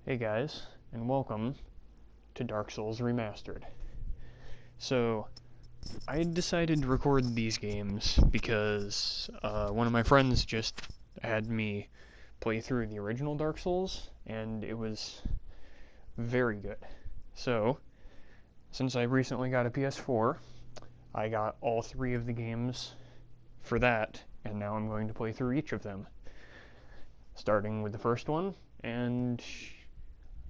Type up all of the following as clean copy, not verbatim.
Hey guys, and welcome to Dark Souls Remastered. So, I decided to record these games because one of my friends just had me play through the original Dark Souls, and it was very good. So, since I recently got a PS4, I got all three of the games for that, and now I'm going to play through each of them. Starting with the first one, and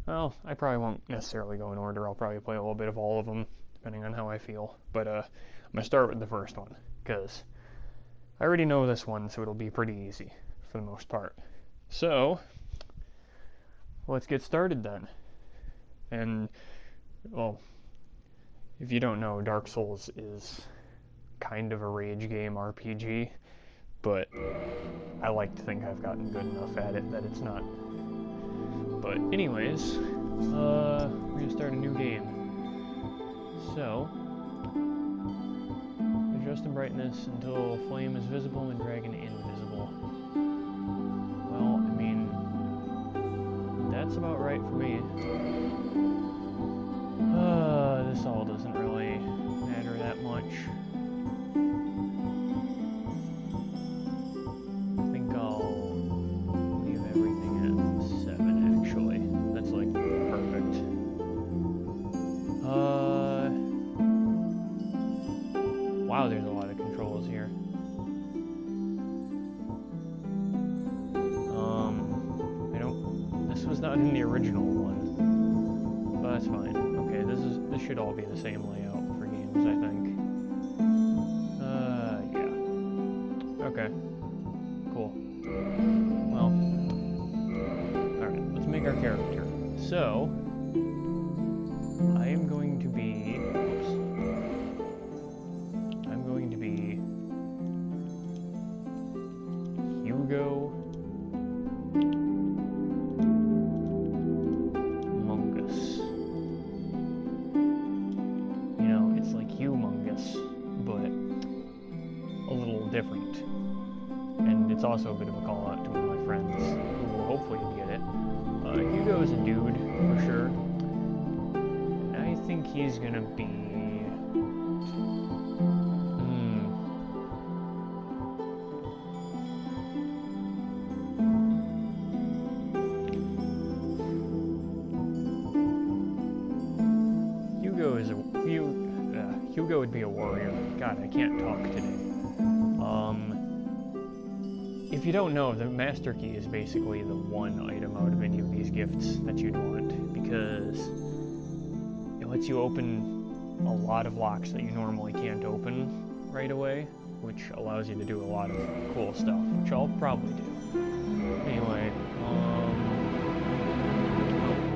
well, I probably won't necessarily go in order. I'll probably play a little bit of all of them, depending on how I feel. But I'm going to start with the first one, because I already know this one, so it'll be pretty easy, for the most part. So, let's get started then. And, well, if you don't know, Dark Souls is kind of a rage game RPG, but I like to think I've gotten good enough at it that it's not. But anyways, we're gonna start a new game. So, adjust the brightness until flame is visible and dragon invisible. Well, I mean, that's about right for me. This all doesn't really matter that much. I think I'll leave everything at 7, actually. That's like perfect. Wow, there's a lot of controls here. This was not in the original one, but that's fine. Okay, this should all be the same layout for games, I think. Yeah. Okay. Cool. Well, alright, let's make our character. So, I am going to be... Oops. I'm going to be... Hugo... Mungus. You know, it's like humongous, but a little different. And it's also a bit of a call out to one of my friends who will hopefully get it. Hugo is a dude, for sure. And I think he's gonna be... Hugo would be a warrior. God, I can't talk today. If you don't know, the Master Key is basically the one item out of any of these gifts that you'd want, because it lets you open a lot of locks that you normally can't open right away, which allows you to do a lot of cool stuff, which I'll probably do. Anyway, oh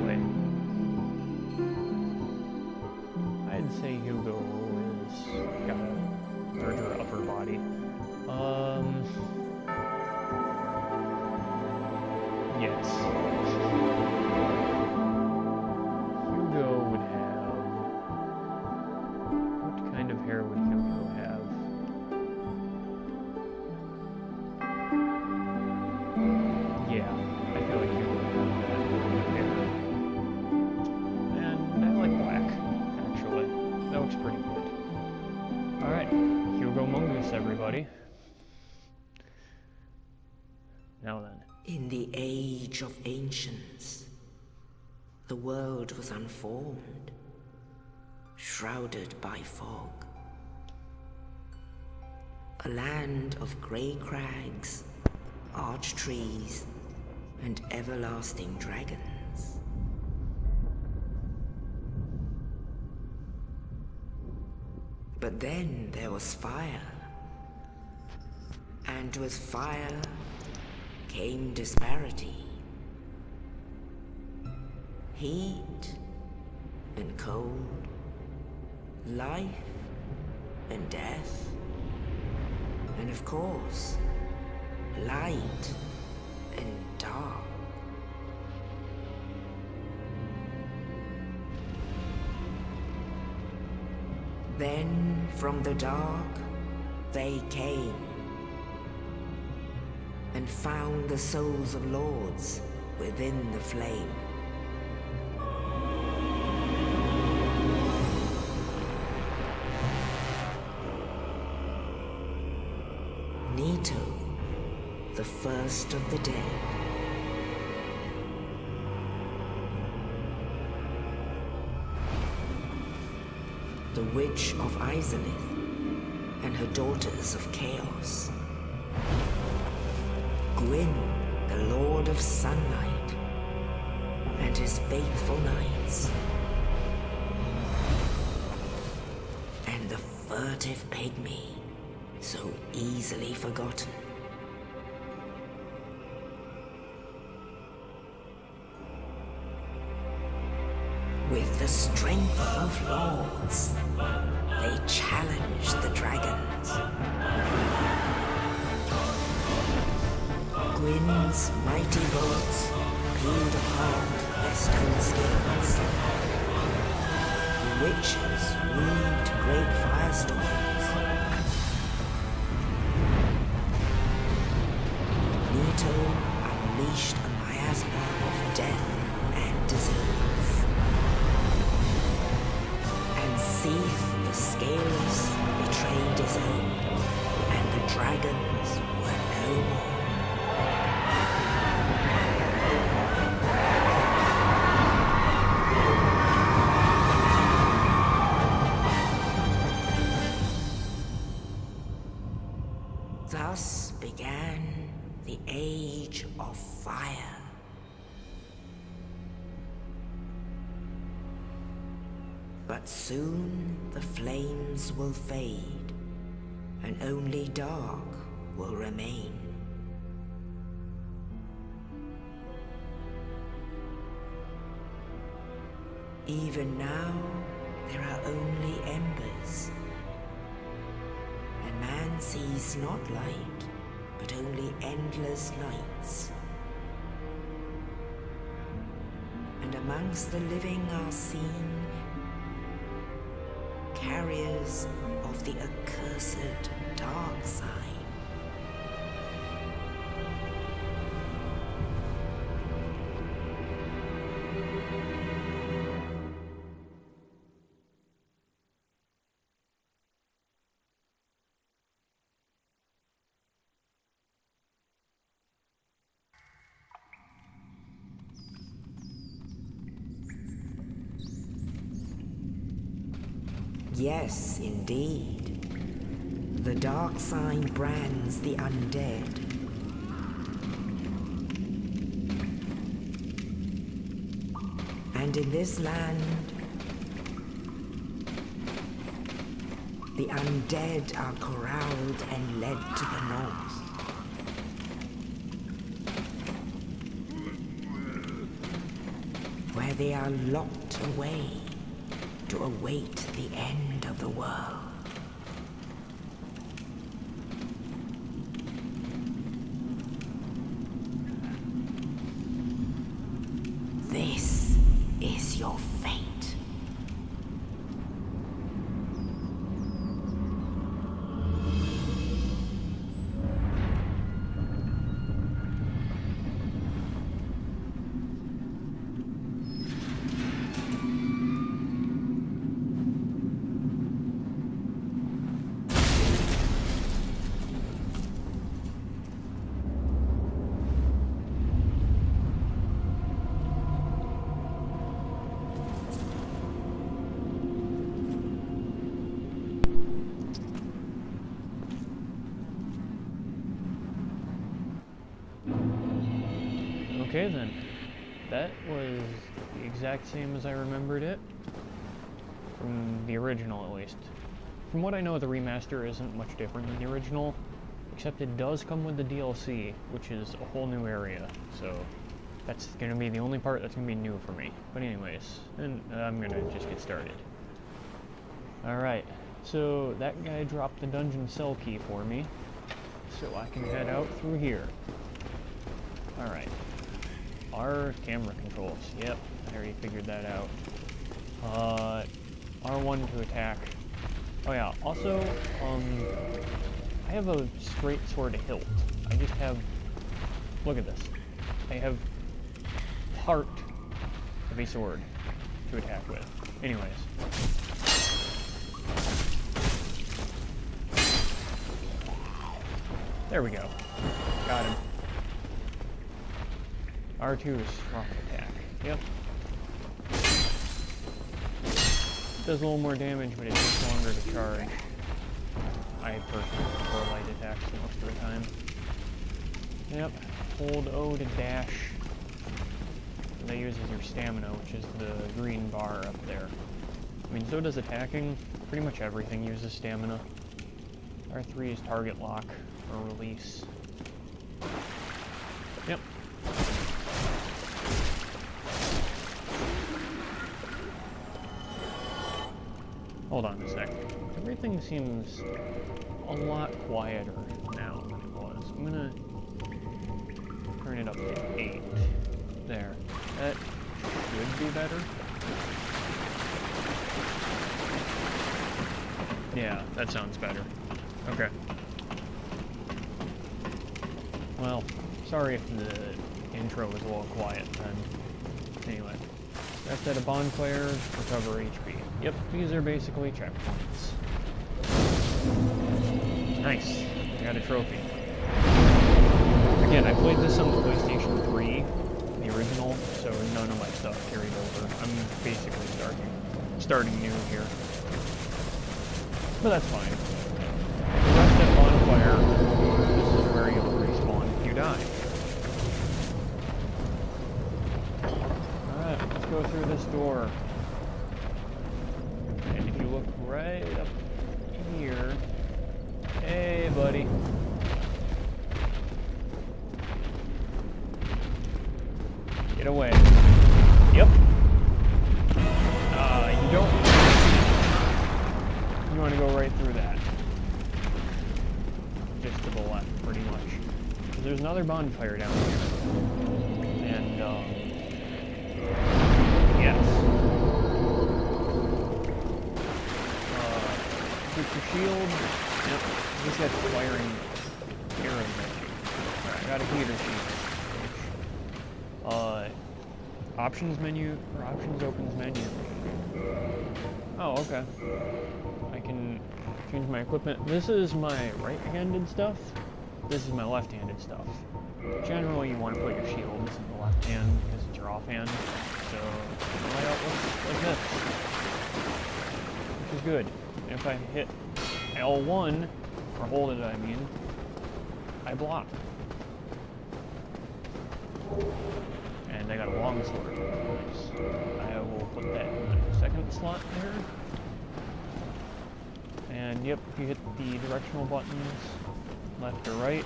boy. I'd say Hugo is got a larger upper body. Yes. Hugo would have... What kind of hair would Hugo have? Yeah, I feel like Hugo would have that hair. And I like black, actually. That looks pretty good. Alright, Hugo Mungus, everybody. Now then. In the age of ancients, the world was unformed, shrouded by fog. A land of grey crags, arch trees, and everlasting dragons. But then there was fire, and with fire came disparity. Heat and cold, life and death, and of course, light and dark. Then from the dark they came and found the souls of lords within the flame. the first of the dead. The Witch of Izalith and her daughters of Chaos. Gwyn, the Lord of Sunlight, and his faithful knights. And the furtive pygmy, so easily forgotten. With the strength of lords, they challenged the dragons. Gwyn's mighty bolts peeled apart their stone scales. The witches weaved great firestorms. Leto unleashed a miasma of death and disease. And Seath the Scaleless betrayed his own, and the dragons were no more. Thus began the Age of Fire. But soon the flames will fade, and only dark will remain. Even now, there are only embers. And man sees not light, but only endless nights. And amongst the living are seen carriers of the accursed dark side. Yes, indeed. The dark side brands the undead. And in this land, the undead are corralled and led to the north. Where they are locked away to await the end of the world. This is your fate. Okay then, that was the exact same as I remembered it, from the original at least. From what I know, the remaster isn't much different than the original, except it does come with the DLC, which is a whole new area, so that's going to be the only part that's going to be new for me. But anyways, and I'm going to just get started. Alright, so that guy dropped the dungeon cell key for me, so I can head out through here. Alright. R camera controls. Yep, I already figured that out. R1 to attack. Oh yeah, also, I have a straight sword hilt. I just have, look at this. I have part of a sword to attack with. Anyways. There we go. Got him. R2 is rough attack. Yep. Does a little more damage, but it takes longer to charge. I personally prefer light attacks most of the time. Yep. Hold O to dash. That uses your stamina, which is the green bar up there. I mean, so does attacking. Pretty much everything uses stamina. R3 is target lock or release. Yep. Hold on a sec. Everything seems a lot quieter now than it was. I'm gonna turn it up to 8. There. That should be better. Yeah, that sounds better. Okay. Well, sorry if the intro was a little quiet then. Anyway. That's at a bonfire, recover HP. Yep, these are basically checkpoints. Nice. I got a trophy. Again, I played this on the PlayStation 3, the original, so none of my stuff carried over. I'm basically starting new here. But that's fine. The rest at bonfire, this is where you'll respawn if you die. Alright, let's go through this door. And if you look right up here... Hey, buddy. Get away. Yep. You don't... You want to go right through that. Just to the left, pretty much. There's another bonfire down here. And, yes. Get your shield. Yep. Just got firing arrows at you. Alright, I got a heater shield. Options menu, or options opens menu. Oh, okay. I can change my equipment. This is my right-handed stuff. This is my left-handed stuff. Generally, you want to put your shield in the left hand because it's your offhand. So, layout looks like this. Which is good. And if I hit L1, or hold it, I mean, I block. And I got a long sword. Nice. I will put that in the second slot there. And yep, if you hit the directional buttons, left or right,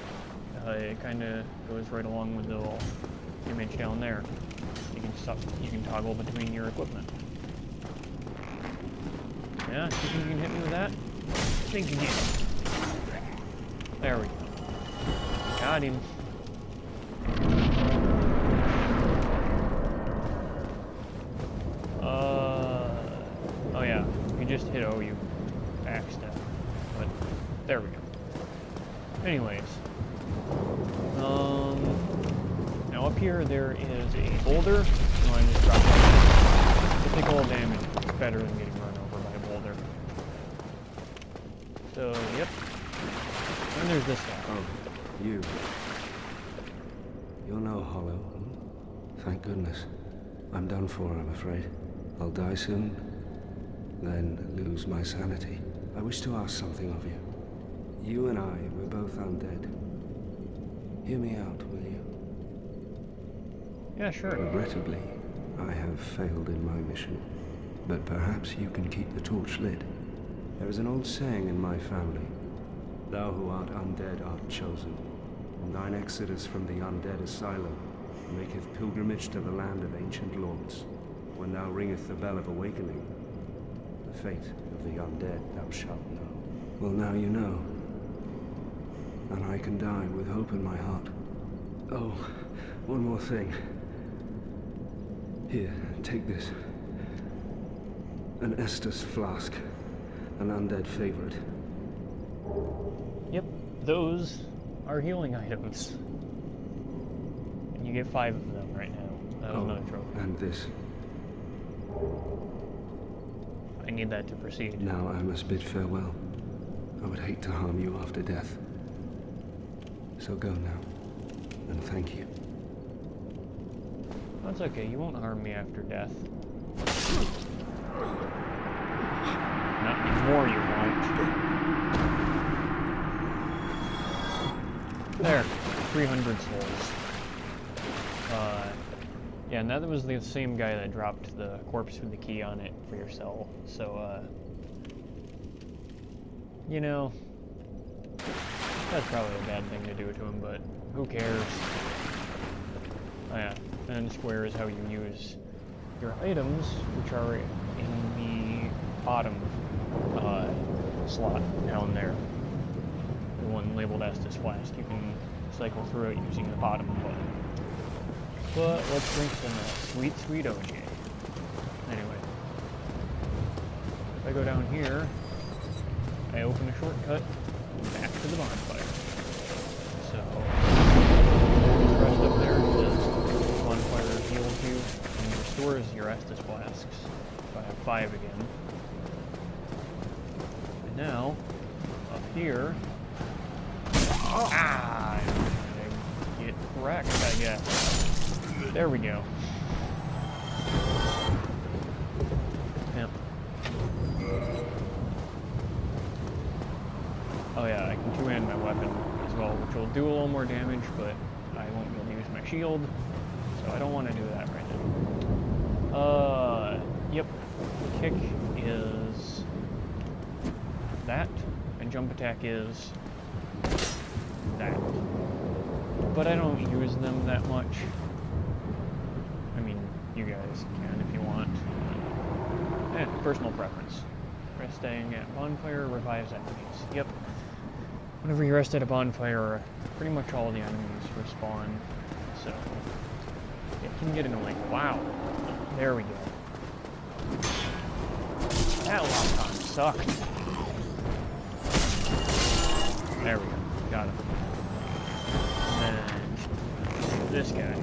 it kind of goes right along with the little image down there. You can toggle between your equipment. Yeah, you think you can hit me with that? I think you can. There we go. Got him. Oh yeah, if you just hit O, you backstep. But, there we go. Anyways. Now up here there is a boulder. You want to just drop it. It'll take a little damage. It's better than getting run over by a boulder. So, yep. And there's this guy. Oh, you. You're no hollow. Hmm? Thank goodness. I'm done for, I'm afraid. I'll die soon, then lose my sanity. I wish to ask something of you. You and I, we're both undead. Hear me out, will you? Yeah, sure. Regrettably, I have failed in my mission. But perhaps you can keep the torch lit. There is an old saying in my family. Thou who art undead art chosen. And thine exodus from the undead asylum maketh pilgrimage to the land of ancient lords. When thou ringeth the bell of awakening, the fate of the undead thou shalt know. Well, now you know. And I can die with hope in my heart. Oh, one more thing. Here, take this. An Estus flask. An undead favorite. Yep, those are healing items. And you get 5 of them right now. That was another trophy. And this. I need that to proceed. Now I must bid farewell. I would hate to harm you after death. So go now, and thank you. That's okay, you won't harm me after death. Not anymore, you won't. There, 300 souls. Yeah, and that was the same guy that dropped the corpse with the key on it for your cell, so, you know, that's probably a bad thing to do to him, but who cares? Oh yeah, and square is how you use your items, which are in the bottom slot down there. The one labeled Estus Flask. You can cycle through it using the bottom button. But let's drink some sweet, sweet OJ. Anyway, if I go down here, I open a shortcut back to the bonfire. So, it's pressed up there, it says bonfire heals you and restores your Estus Flasks. So I have 5 again. And now, up here, I get wrecked, I guess. There we go. Yep. Oh yeah, I can two-hand my weapon as well, which will do a little more damage, but I won't be able to use my shield, so I don't want to do that right now. Yep. Kick is that, and jump attack is that. But I don't use them that much. I mean, you guys can if you want. Personal preference. Resting at bonfire revives enemies. Yep. Whenever you rest at a bonfire, pretty much all the enemies respawn. So, it can get annoying. Wow. There we go. That last time sucked. There we go. Got him. And then this guy.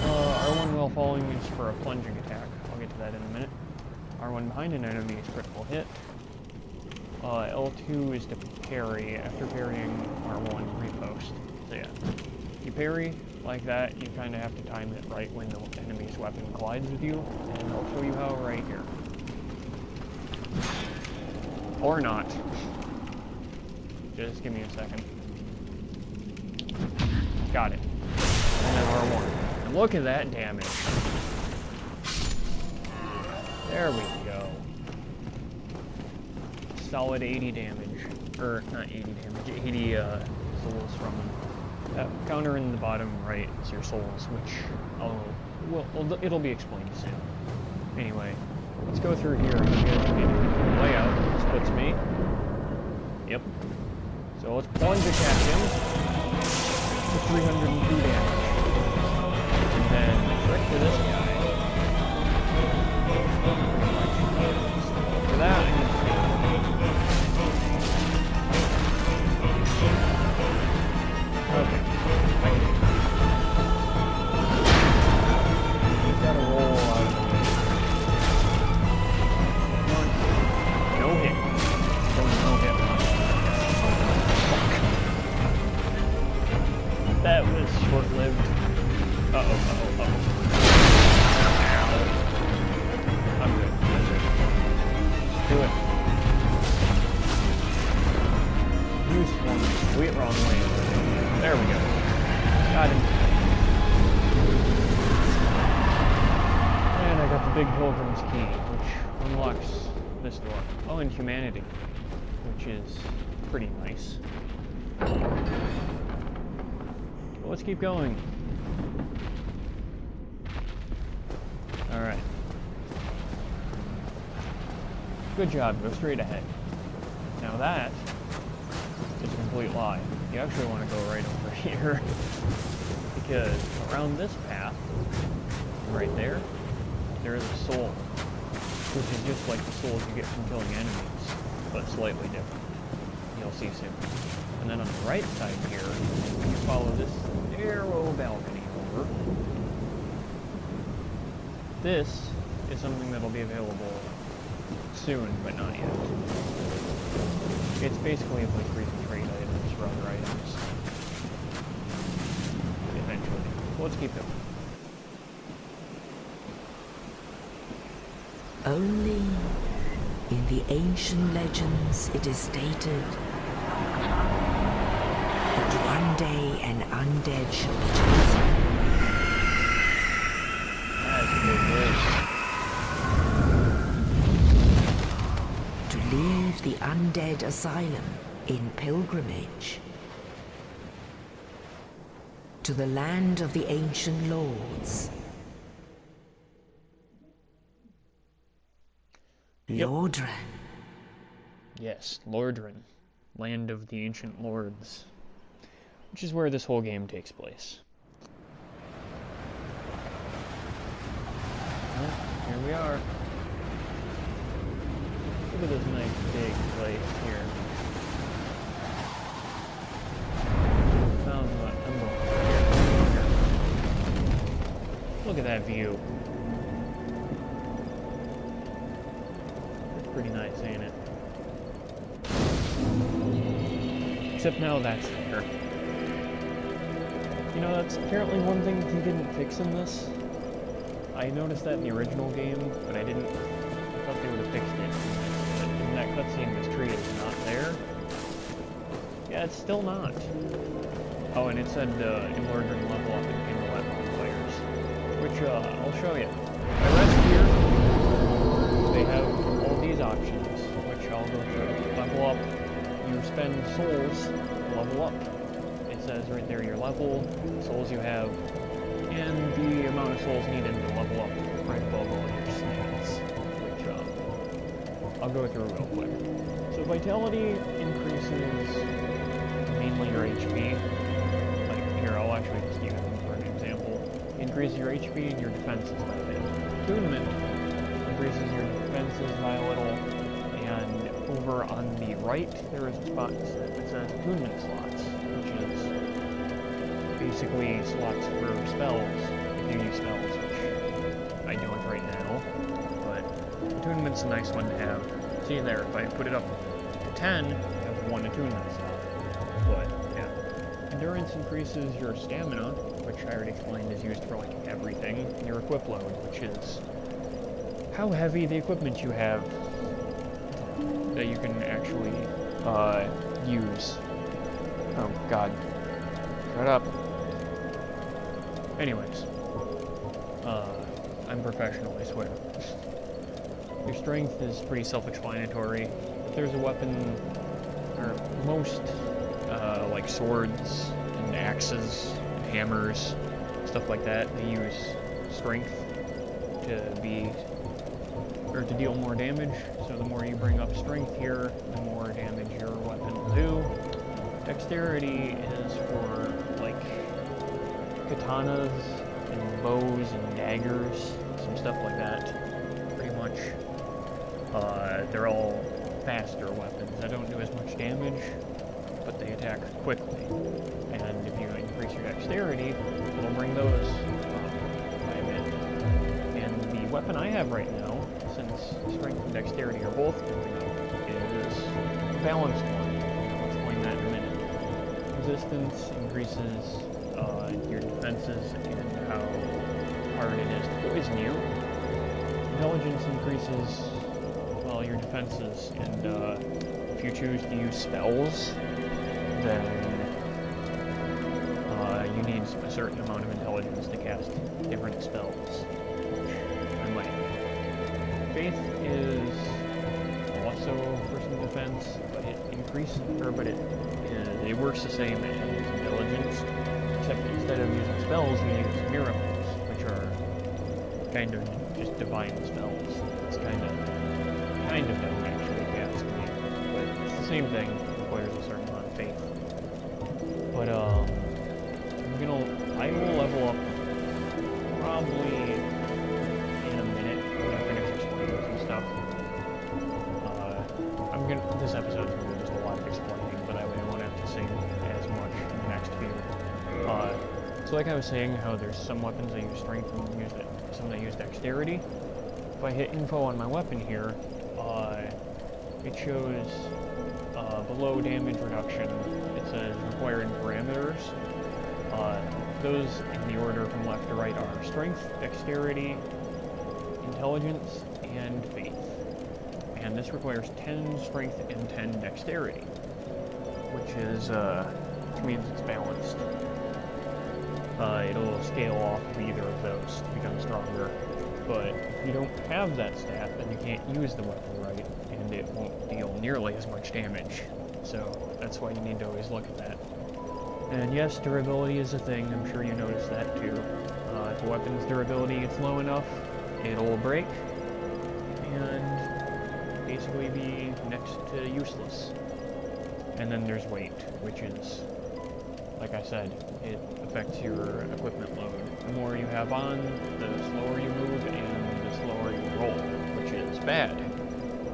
R1 while falling is for a plunging attack. I'll get to that in a minute. R1 behind an enemy is critical hit. L2 is to parry. After parrying, R1 repost. So yeah, you parry like that, you kind of have to time it right when the enemy's weapon collides with you, and I'll show you how right here. Or not. Just give me a second. Got it. And then R1. And look at that damage. There we go. Solid 80 damage. Or, not 80 damage, 80 souls from them. Counter in the bottom right is your souls, which it'll be explained soon. Anyway, let's go through here. You guys can get the layout. This puts me. Yep. So let's plunge attack him for 302 damage. And then trick to this guy. For that, I need to okay. He's got to roll out of the way. Come on. No hit. No hit. That was short-lived. Uh-oh. I'm good. Do it. You swung way wrong way. There we go. Got him. And I got the big Pilgrim's Key, which unlocks this door. Oh, and humanity, which is pretty nice. But let's keep going. Alright. Good job, go straight ahead. Now that is a complete lie. You actually want to go right over here. Because around this path, right there, there is a soul. Which is just like the souls you get from killing enemies, but slightly different. You'll see soon. And then on the right side here, you follow this narrow balcony over. This is something that'll be available soon, but not yet. It's basically a place where you can trade items for other items. let's keep going. Only in the ancient legends it is stated that one day an undead shall be chosen. That's a big To leave the undead asylum in pilgrimage to the land of the ancient lords. Yep. Lordran. Yes, Lordran, land of the ancient lords, which is where this whole game takes place. Well, here we are. Look at this nice big place here. Sounds like I'm going here. Look at that view. It's pretty nice, ain't it? Except now that's there. You know, that's apparently one thing that he didn't fix in this. I noticed that in the original game, but I didn't. I thought they would have fixed it. But in that cutscene, this tree is not there. Yeah, it's still not. Oh, and it said in order to level up in the wet bonfires, which I'll show you. I rest here. They have all these options, which I'll go through. Level up. You spend souls to level up. It says right there your level, souls you have, and the amount of souls needed to level up right above all your stats, which I'll go through real quick. So vitality increases mainly your HP. Like here, I'll actually just use them for an example. Increases your HP and your defenses by a bit. Attunement increases your defenses by a little, and over on the right there is a spot that says attunement slots, which is basically slots for spells, if you use spells, which I don't right now, but attunement's a nice one to have. See there, if I put it up to 10, I have one attunement slot. But, yeah. Endurance increases your stamina, which I already explained is used for, like, everything, and your equip load, which is how heavy the equipment you have that you can actually, use. Oh, God. Shut up. Anyways, I'm professional, I swear. Your strength is pretty self-explanatory. If there's a weapon, or most, like swords and axes and hammers, stuff like that, they use strength to deal more damage. So the more you bring up strength here, the more damage your weapon will do. Dexterity is for, like, katanas and bows and daggers, some stuff like that. Pretty much, they're all faster weapons. They don't do as much damage, but they attack quickly. And if you increase your dexterity, it'll bring those up by a bit. And the weapon I have right now, since strength and dexterity are both going up, is a balanced one. I'll explain that in a minute. Resistance increases your defenses and how hard it is to poison you. Intelligence increases, well, your defenses, and if you choose to use spells, then you need a certain amount of intelligence to cast different spells, which I might. Faith is also for some defense, but it increases, it works the same as intelligence, except instead of using spells, you use miracles, which are kind of just divine spells. It's kind of don't actually cast me, but it's the same thing. It requires a certain amount of faith. But I will level up probably in a minute when I finish explaining some stuff. This episode's gonna be just a lot of explaining, but I won't have to say as much in the next few. So like I was saying, how there's some weapons that use strength and some that use dexterity. If I hit info on my weapon here, it shows below damage reduction, it says required parameters. those in the order from left to right are strength, dexterity, intelligence, and faith. And this requires 10 strength and 10 dexterity, which means it's balanced. It'll scale off of either of those to become stronger. But if you don't have that stat, then you can't use the weapon right, and it won't deal nearly as much damage. So that's why you need to always look at that. And yes, durability is a thing. I'm sure you noticed that too. If a weapon's durability gets low enough, it'll break and basically be next to useless. And then there's weight, which is, like I said, it affects your equipment load. The more you have on, the slower you move and the slower you roll, which is bad.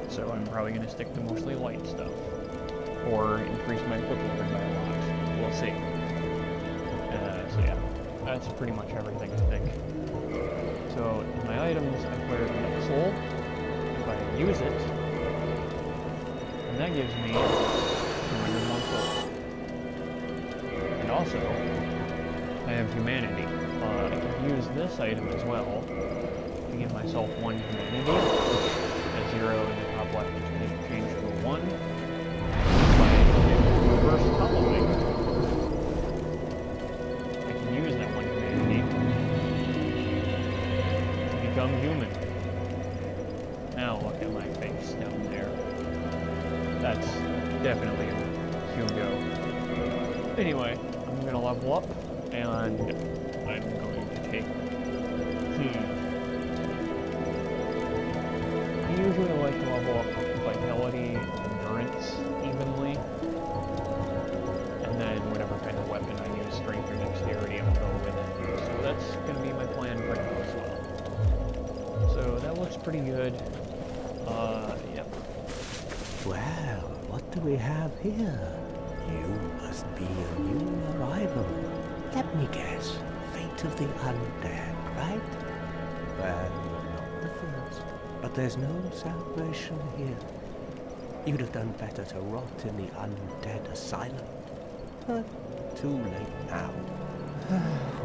So I'm probably going to stick to mostly light stuff, or increase my equipment load by a lot. We'll see. So yeah, that's pretty much everything, I think. So in my items, I acquired Metal Soul. If I use it, and that gives me 201 soul. And also, I have humanity. I can use this item as well to give myself 1 humanity, which at 0 in the top left is going to change to 1. By reverse following, I can use that 1 humanity to become human. Now look at my face down there. That's definitely a Hugo. Anyway, I'm gonna level up, and I'm going to take... I usually like to level up vitality and endurance evenly, and then whatever kind of weapon I use, strength or dexterity, I'll go with it. So that's gonna be my plan for now as well. So that looks pretty good. Yep. Well, what do we have here? You must be a new arrival. Let me guess. Fate of the undead, right? Well, you're not the first. But there's no salvation here. You'd have done better to rot in the undead asylum. But too late now.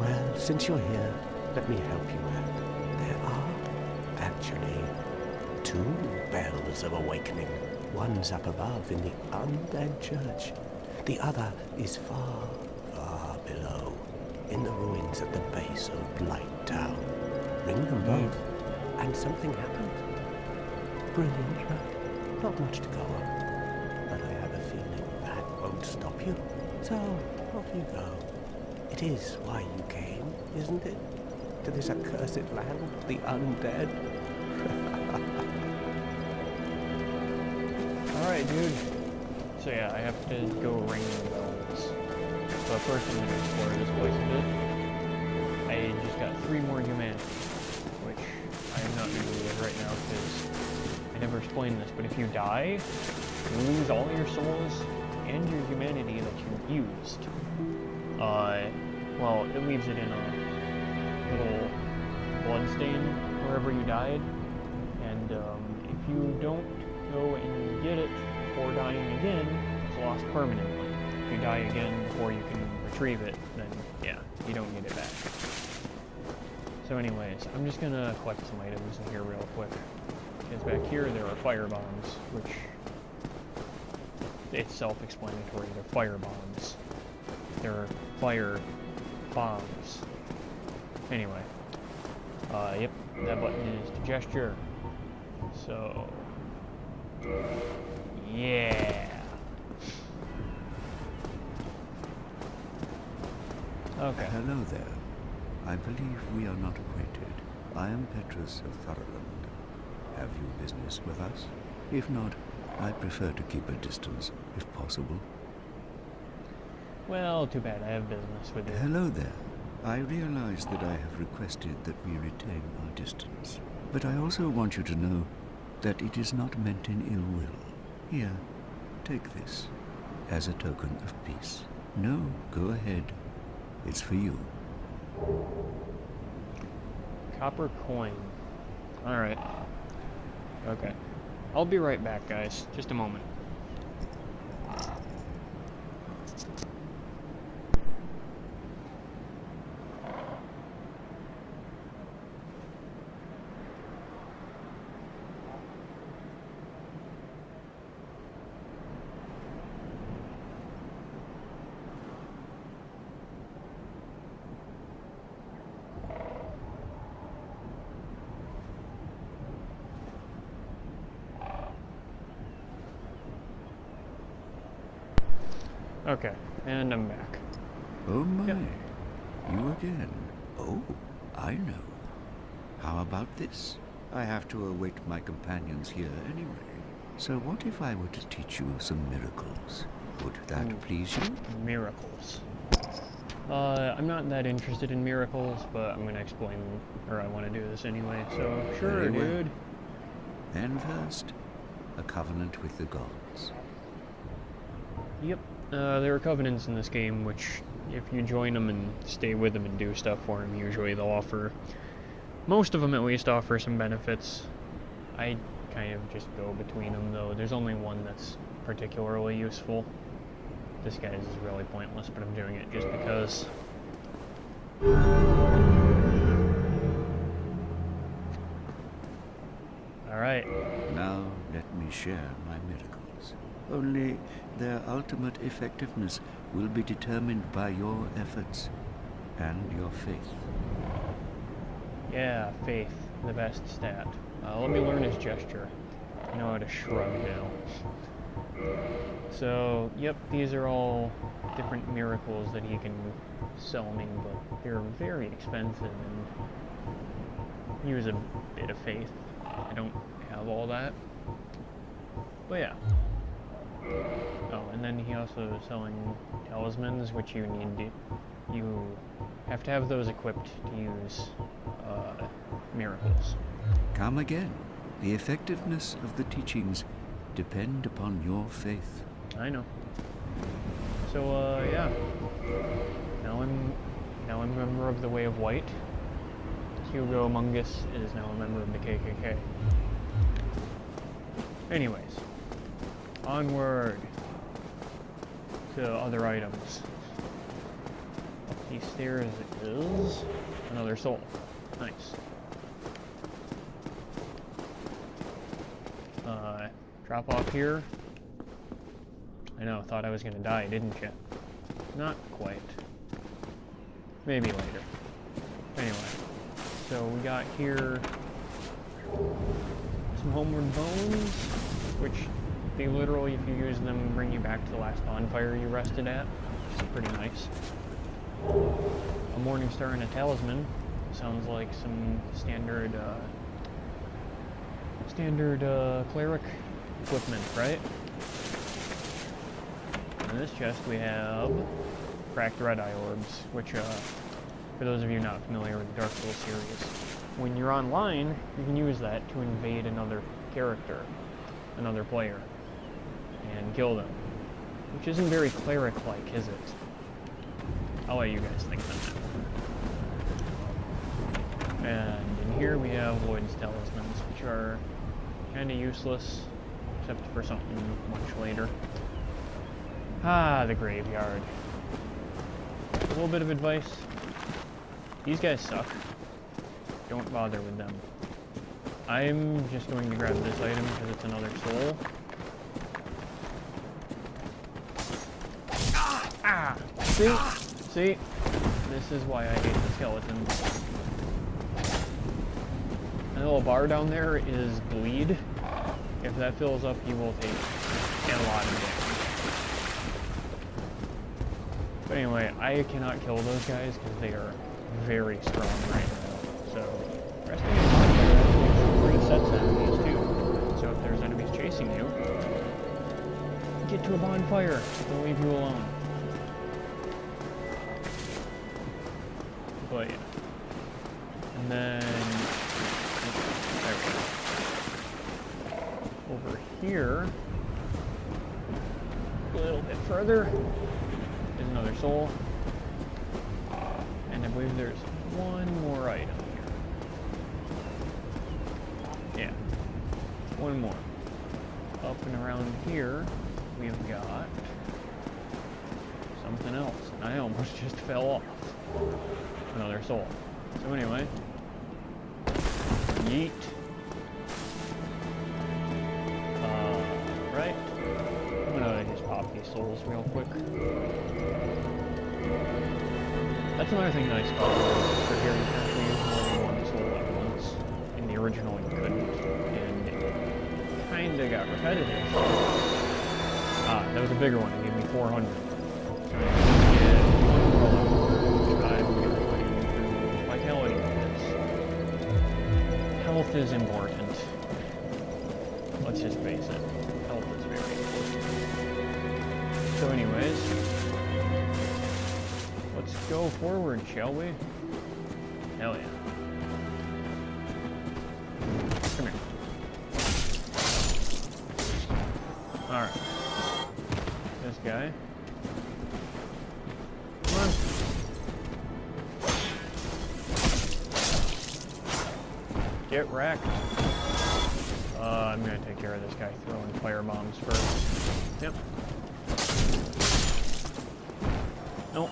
Well, since you're here, let me help you out. There are, actually, 2 bells of awakening. One's up above in the undead church. The other is far, far below, in the ruins at the base of Blight Town. Ring them both, and something happens. Brilliant, right? Not much to go on, but I have a feeling that won't stop you. So, off you go. It is why you came, isn't it? To this accursed land of the undead? Alright, dude. So yeah, I have to go ring the bells. So first I'm going to explore this place a bit. I just got 3 more humanity, which I am not going to do with right now because I never explained this, but if you die, you lose all your souls and your humanity that you used. Well, it leaves it in a little bloodstain wherever you died, and if you don't go and get it before dying again, it's lost permanently. If you die again before you can retrieve it, then yeah, you don't get it back. So anyways, I'm just gonna collect some items in here real quick. Because back here there are fire bombs, which it's self-explanatory. They're fire bombs. They're fire bombs. Anyway, yep, that button is to gesture. So, yeah. Okay. Hello there. I believe we are not acquainted. I am Petrus of Thurland. Have you business with us? If not, I prefer to keep a distance, if possible. Well, too bad I have business with you. Hello there. I realize that I have requested that we retain our distance, but I also want you to know that it is not meant in ill will. Here, take this, as a token of peace. No, go ahead. It's for you. Copper coin. Alright. Okay. I'll be right back, guys. Just a moment. Okay, and I'm back. Oh my, Yep. you again. Oh, I know. How about this? I have to await my companions here anyway. So what if I were to teach you some miracles? Would that please you? Miracles. I'm not that interested in miracles, but I'm gonna explain, or I want to do this anyway, so sure, Very well. dude. Then first, a covenant with the gods. Yep, there are covenants in this game, which, if you join them and stay with them and do stuff for them, usually they'll offer, most of them at least offer some benefits. I kind of just go between them, though. There's only one that's particularly useful. This guy's is really pointless, but I'm doing it just because. Alright. Now let me share my miracles. Only their ultimate effectiveness will be determined by your efforts and your faith. Yeah, faith. The best stat. Let me learn his gesture. I know how to shrug now. So, yep, these are all different miracles that he can sell me, but they're very expensive and use a bit of faith. I don't have all that. But yeah. Oh, and then he also is selling talismans, which you need to... You have to have those equipped to use miracles. Come again. The effectiveness of the teachings depend upon your faith. I know. So, yeah. Now I'm a member of the Way of White. Hugo Mungus is now a member of the KKK. Anyways. Onward to other items. Up these stairs is another soul. Nice. Drop off here. I know, thought I was gonna die, didn't you? Not quite. Maybe later. Anyway, so we got here some homeward bones, which they literally, if you use them, bring you back to the last bonfire you rested at, which is pretty nice. A morning star and a talisman. Sounds like some standard cleric equipment, right? In this chest we have cracked red eye orbs, which, for those of you not familiar with the Dark Souls series, when you're online, you can use that to invade another character, another player, and kill them. Which isn't very cleric-like, is it? I'll let you guys think on that. And in here we have Lloyd's talismans, which are kind of useless, except for something much later. Ah, the graveyard. A little bit of advice. These guys suck. Don't bother with them. I'm just going to grab this item because it's another soul. Ah! See? See? This is why I hate the skeletons. The little bar down there is bleed. If that fills up, you will take a lot of damage. But anyway, I cannot kill those guys because they are very strong right now. So, resting in bonfire actually resets enemies too. So if there's enemies chasing you, get to a bonfire. They'll leave you alone. But yeah. And then there we go. Over here, a little bit further, is another soul. And I believe there's one more item here. Yeah, one more. Up and around here, we've got something else. And I almost just fell off. Another soul. So anyway, yeet. Right. I'm gonna just pop these souls real quick. That's another thing nice about for here. You can actually use more than one soul at once. In the original, you couldn't, and it kinda got repetitive. Ah, that was a bigger one. It gave me 400. So I get one more level, but I'm going to put him through vitality because health is important. Let's just face it, health is very important. So anyways, let's go forward, shall we? Hell yeah. Come here. Alright. This guy. Come on. Get wrecked. I'm gonna take care of this guy throwing fire bombs first. Yep. Nope.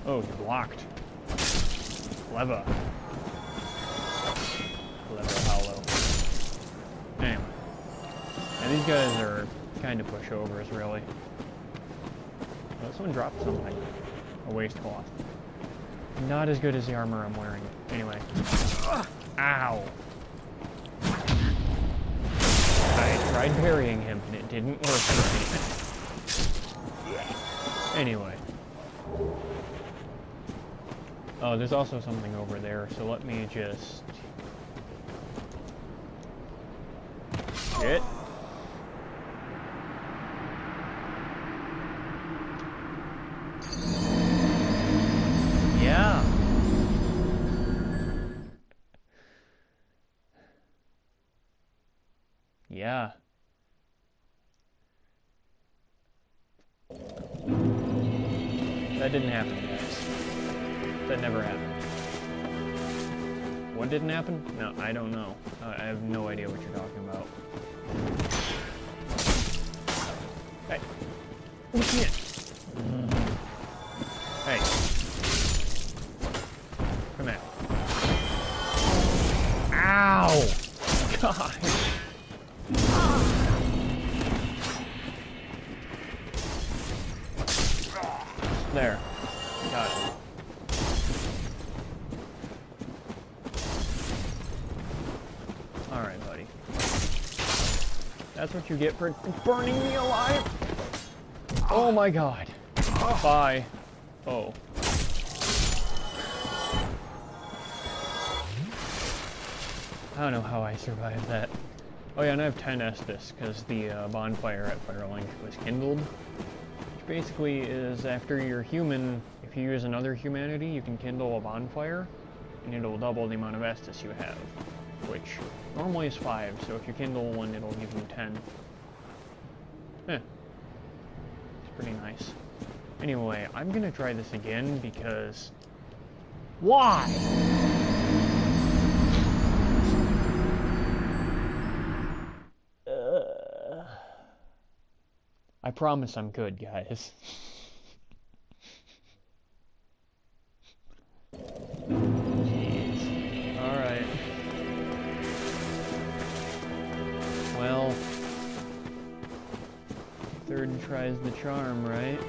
Oh, you're blocked. Clever. Clever hollow. Anyway. And these guys are kind of pushovers, really. Oh, this one dropped something. A waistcloth. Not as good as the armor I'm wearing. Anyway. Ow! I tried parrying him and it didn't work for me. Anyway. Oh, there's also something over there, so let me just... Shit. Yeah. Yeah. That didn't happen, guys. That never happened. What didn't happen? No, I don't know. I have no idea what you're talking about. Hey. Oh, shit. Hey. Come here. Ow! God. There. Got it. Alright, buddy. That's what you get for burning me alive? Oh my god. Bye. Oh. I don't know how I survived that. Oh yeah, and I have 10 Estus, because the bonfire at Firelink was kindled. Which basically is after you're human, if you use another humanity, you can kindle a bonfire, and it'll double the amount of Estus you have. Which normally is 5, so if you kindle one, it'll give you 10. Eh. It's pretty nice. Anyway, I'm gonna try this again because... Why? I promise I'm good, guys. Jeez. Alright. Well... Third tries the charm, right?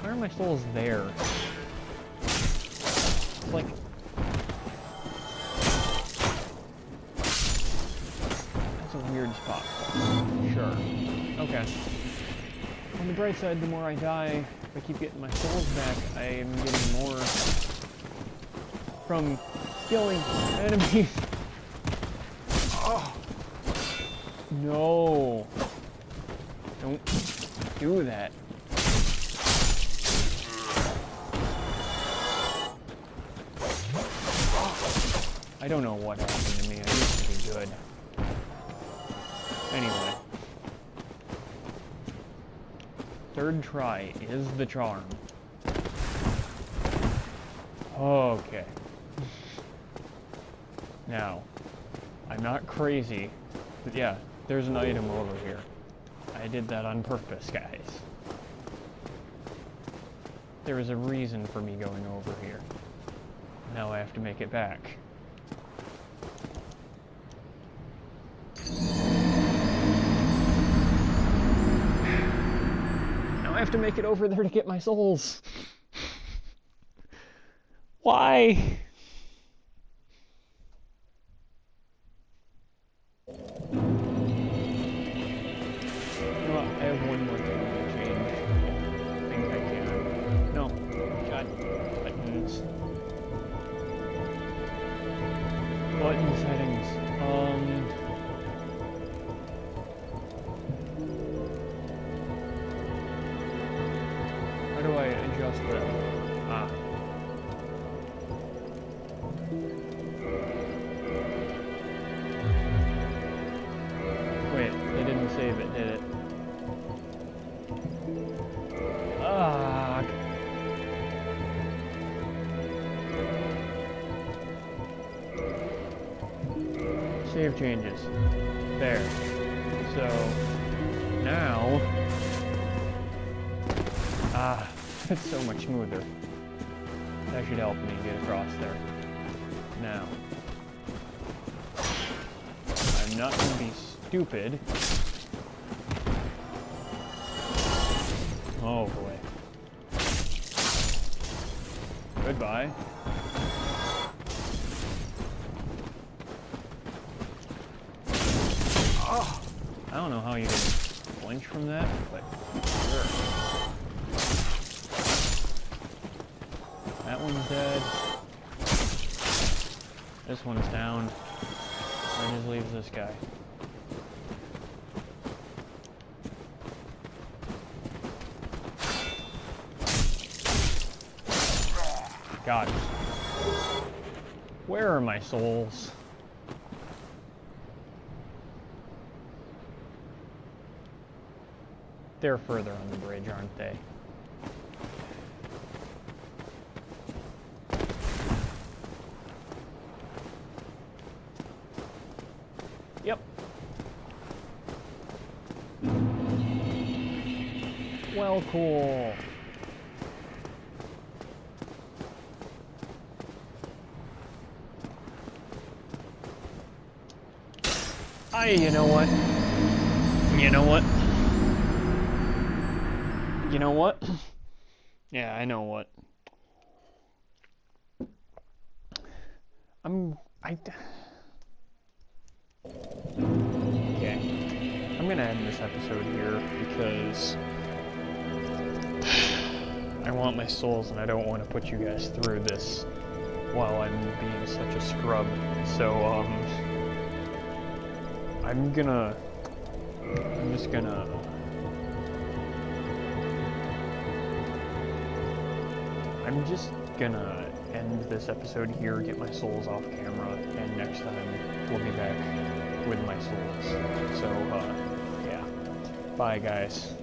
Why are my souls there? It's like... That's a weird spot. Sure. Okay. On the bright side, the more I die, if I keep getting my souls back, I am getting more from killing enemies. Oh. No. Don't do that. I don't know what happened to me. I used to be good. Anyway. Third try is the charm. Okay. Now, I'm not crazy. But yeah, there's an item over here. I did that on purpose, guys. There was a reason for me going over here. Now I have to make it back. I have to make it over there to get my souls. Why? Button settings. How do I adjust that? Ah. Wait, it didn't save it, did it? Ah. Save changes. There. So now, it's so much smoother. That should help me get across there. Now, I'm not gonna be stupid. Oh boy. Goodbye. I don't know how you didn't flinch from that, but sure. That one's dead. This one's down. That just leaves this guy. God. Where are my souls? They're further on the bridge, aren't they? Yep. Well, cool. You know what? You know what? You know what? Yeah, I know what. Okay. I'm gonna end this episode here because I want my souls and I don't want to put you guys through this while I'm being such a scrub. So, I'm just gonna end this episode here, get my souls off camera, and next time we'll be back with my souls. So, yeah. Bye, guys.